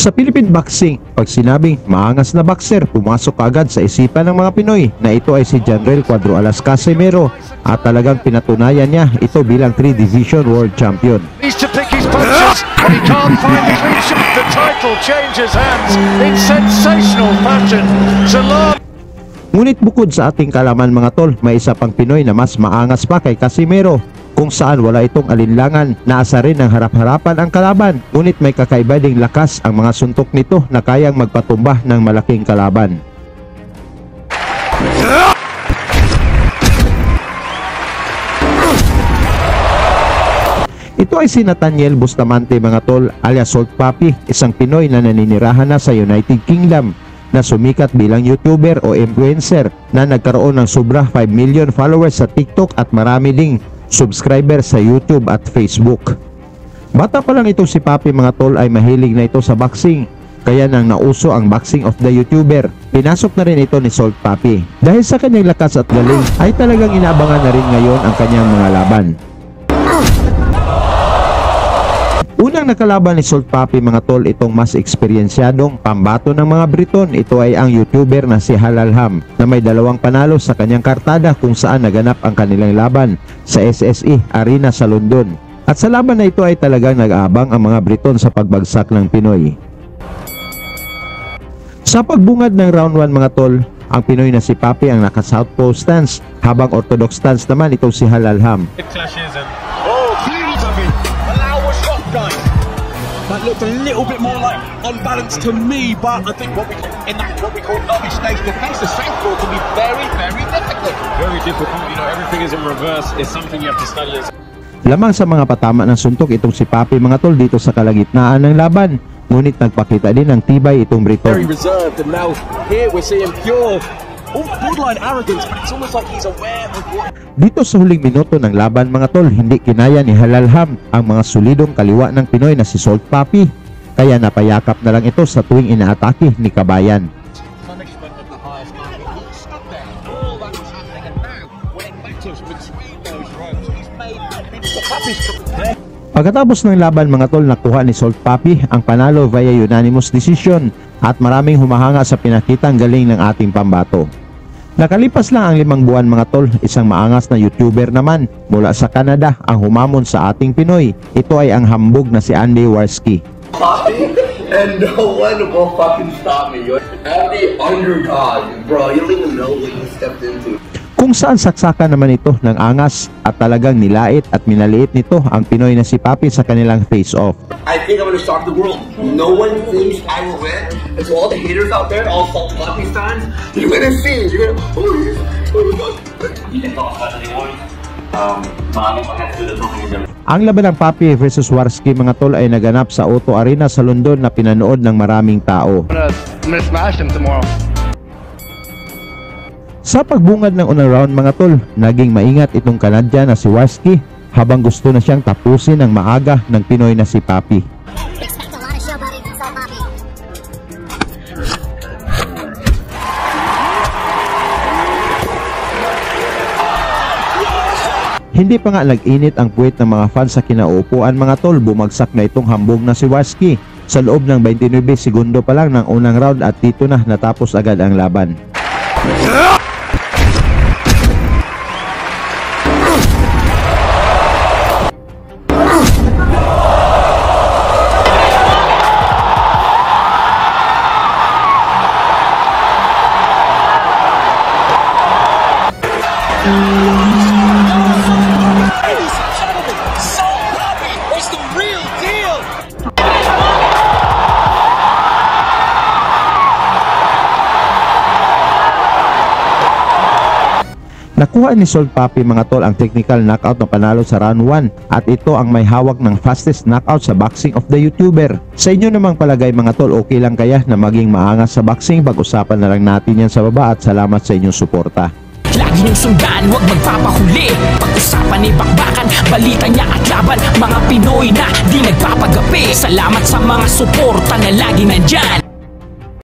Sa Philippine boxing, pag sinabing maangas na boxer, pumasok agad sa isipan ng mga Pinoy na ito ay si Janrel Cuadro Alas Casimero at talagang pinatunayan niya ito bilang 3-division world champion. To pick his punches, but he can't find his reach. The title changes hands in sensational fashion. Ngunit bukod sa ating kalaman mga tol, may isa pang Pinoy na mas maangas pa kay Casimero, kung saan wala itong alinlangan na asa rin ng harap-harapan ang kalaban, ngunit may kakaiba ding lakas ang mga suntok nito na kayang magpatumba ng malaking kalaban. Ito ay si Nathaniel Bustamante mga tol, alias Salt Papi, isang Pinoy na naninirahan na sa United Kingdom, na sumikat bilang YouTuber o influencer na nagkaroon ng sobra 5 million followers sa TikTok at marami ding subscriber sa YouTube at Facebook. Bata pa lang itong si Papi mga tol ay mahilig na ito sa boxing, kaya nang nauso ang boxing of the YouTuber, pinasok na rin ito ni Salt Papi. Dahil sa kanyang lakas at galing ay talagang inaabangan na rin ngayon ang kanyang mga laban. Unang nakalaban ni Salt Papi mga tol, itong mas eksperyensyadong pambato ng mga Briton. Ito ay ang YouTuber na si Halalham na may 2 panalo sa kanyang kartada kung saan naganap ang kanilang laban sa SSE Arena sa London. At sa laban na ito ay talagang nag-aabang ang mga Briton sa pagbagsak ng Pinoy. Sa pagbungad ng round 1 mga tol, ang Pinoy na si Papi ang naka-southpaw stance habang orthodox stance naman itong si Halalham. That looked a little bit more like unbalanced to me, but I think what we call early stage defense, the southpaw can be very, very difficult. Very difficult, you know, everything is in reverse. It's something you have to study. Lamang sa mga patama ng suntok itong si Papi mga tol dito sa kalagitnaan ng laban, ngunit nagpakita din ng tibay itong Briton. Very reserved, and now here we're seeing pure borderline arrogance, but it's almost like he's aware of what... Dito sa huling minuto ng laban mga tol, hindi kinaya ni Halalham ang mga solidong kaliwa ng Pinoy na si Salt Papi, kaya napayakap na lang ito sa tuwing inaatake ni Kabayan. Pagkatapos ng laban mga tol, nakuha ni Salt Papi ang panalo via unanimous decision at maraming humahanga sa pinakitang galing ng ating pambato. Nakalipas lang ang 5 buwan mga tol, isang maangas na YouTuber naman mula sa Canada ang humamon sa ating Pinoy. Ito ay ang hambog na si Andy Warski. And no one will fucking stop me. I'm the underdog, bro. You don't even know what you stepped into. Kung saan saksakan naman ito ng angas at talagang nilait at minaliit nito ang Pinoy na si Papi sa kanilang face-off. I think I'm gonna shock the world. No one thinks I will win. And so all the haters out there, all Salt Papi fans, you're gonna see. You're gonna, oh my God. You didn't talk about anyone. Ang laban ng Papi versus Warski mga tol ay naganap sa Otto Arena sa London na pinanood ng maraming tao. I'm gonna smash him tomorrow. Sa pagbungad ng unang round mga tol, naging maingat itong Canadian na si Warski habang gusto na siyang tapusin ng maaga ng Pinoy na si Papi. Hindi pa nga nag-init ang puwet ng mga fans sa kinauupuan mga tol, bumagsak na itong hambog na si Warski sa loob ng 29 segundo pa lang ng unang round at dito na natapos agad ang laban. Nakuha ni Salt Papi mga tol ang technical knockout na panalo sa round 1 at ito ang may hawak ng fastest knockout sa boxing of the YouTuber. Sa inyo namang palagay mga tol, okay lang kaya na maging maangas sa boxing? Pag-usapan na lang natin yan sa baba at salamat sa inyong suporta. Lagi niyong sundan, huwag magpapahuli. Pag-usapan ni bakbakan, balita niya at laban. Mga Pinoy na di nagpapagapi. Salamat sa mga suporta na lagi nandyan.